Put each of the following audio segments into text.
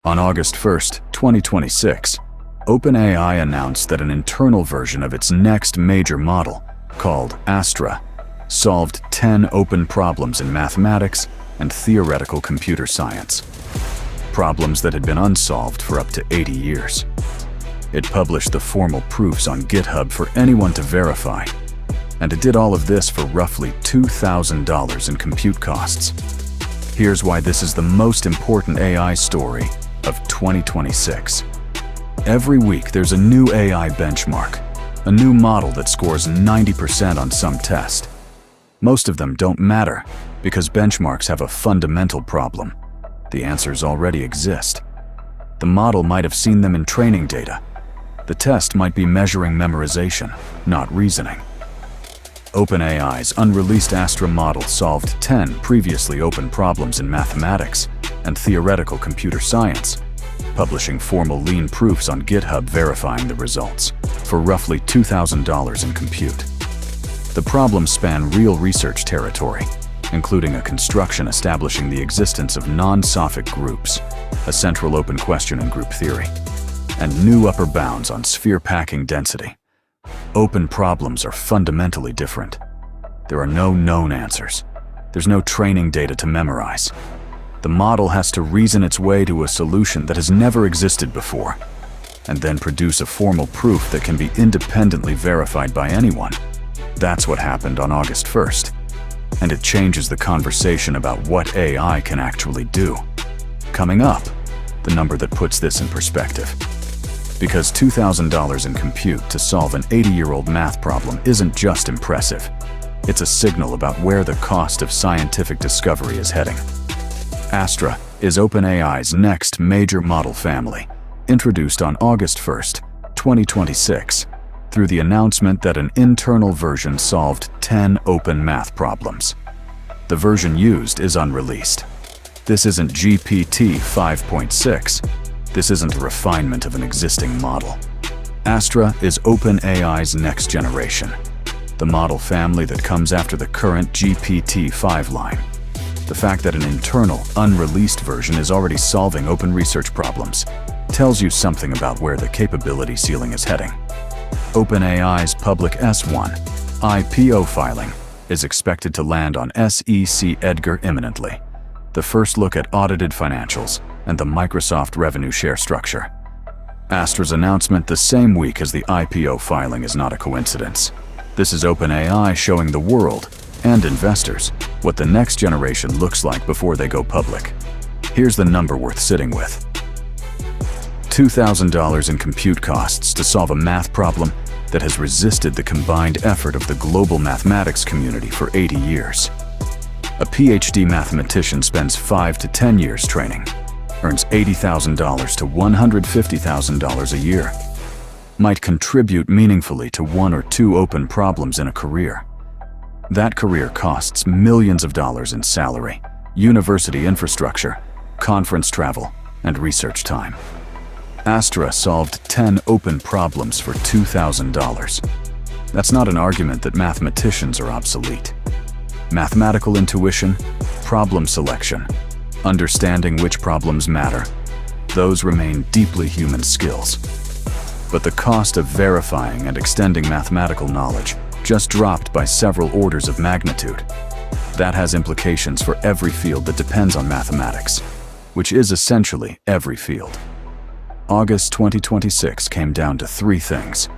On August 1st, 2026, OpenAI announced that an internal version of its next major model, called Astra, solved 10 open problems in mathematics and theoretical computer science. Problems that had been unsolved for up to 80 years. It published the formal proofs on GitHub for anyone to verify, and it did all of this for roughly $2,000 in compute costs. Here's why this is the most important AI story of 2026. Every week there's a new AI benchmark, a new model that scores 90% on some test. Most of them don't matter because benchmarks have a fundamental problem. The answers already exist. The model might have seen them in training data. The test might be measuring memorization, not reasoning. OpenAI's unreleased Astra model solved 10 previously open problems in mathematics and theoretical computer science, publishing formal lean proofs on GitHub verifying the results for roughly $2,000 in compute. The problems span real research territory, including a construction establishing the existence of non-sophic groups, a central open question in group theory, and new upper bounds on sphere packing density. Open problems are fundamentally different. There are no known answers. There's no training data to memorize. The model has to reason its way to a solution that has never existed before, and then produce a formal proof that can be independently verified by anyone. That's what happened on August 1st, and it changes the conversation about what AI can actually do. Coming up, the number that puts this in perspective. Because $2,000 in compute to solve an 80-year-old math problem isn't just impressive. It's a signal about where the cost of scientific discovery is heading. Astra is OpenAI's next major model family, introduced on August 1st, 2026, through the announcement that an internal version solved 10 open math problems. The version used is unreleased. This isn't GPT 5.6. This isn't a refinement of an existing model. Astra is OpenAI's next generation, the model family that comes after the current GPT-5 line. The fact that an internal, unreleased version is already solving open research problems tells you something about where the capability ceiling is heading. OpenAI's public S1 IPO filing is expected to land on SEC Edgar imminently, the first look at audited financials and the Microsoft revenue share structure. Astra's announcement the same week as the IPO filing is not a coincidence. This is OpenAI showing the world and investors what the next generation looks like before they go public. Here's the number worth sitting with. $2,000 in compute costs to solve a math problem that has resisted the combined effort of the global mathematics community for 80 years. A PhD mathematician spends 5 to 10 years training, earns $80,000 to $150,000 a year, might contribute meaningfully to 1 or 2 open problems in a career. That career costs millions of dollars in salary, university infrastructure, conference travel, and research time. Astra solved 10 open problems for $2,000. That's not an argument that mathematicians are obsolete. Mathematical intuition, problem selection, understanding which problems matter, those remain deeply human skills. But the cost of verifying and extending mathematical knowledge just dropped by several orders of magnitude. That has implications for every field that depends on mathematics, which is essentially every field. August 2026 came down to 3 things: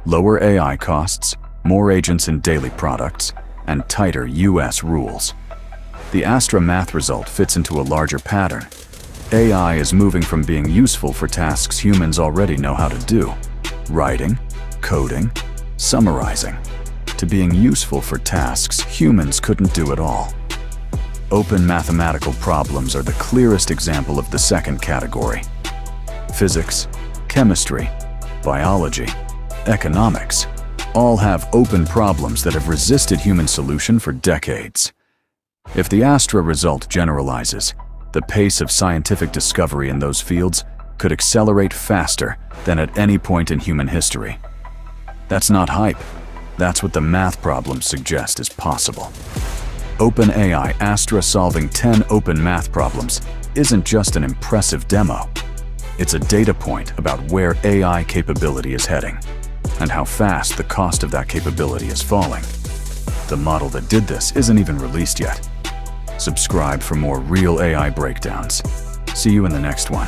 lower AI costs, more agents in daily products, and tighter US rules. The Astra math result fits into a larger pattern. AI is moving from being useful for tasks humans already know how to do, writing, coding, summarizing, to being useful for tasks humans couldn't do at all. Open mathematical problems are the clearest example of the second category. Physics, chemistry, biology, economics all have open problems that have resisted human solution for decades. If the Astra result generalizes, the pace of scientific discovery in those fields could accelerate faster than at any point in human history. That's not hype. That's what the math problems suggest is possible. OpenAI Astra solving 10 open math problems isn't just an impressive demo. It's a data point about where AI capability is heading and how fast the cost of that capability is falling. The model that did this isn't even released yet. Subscribe for more real AI breakdowns. See you in the next one.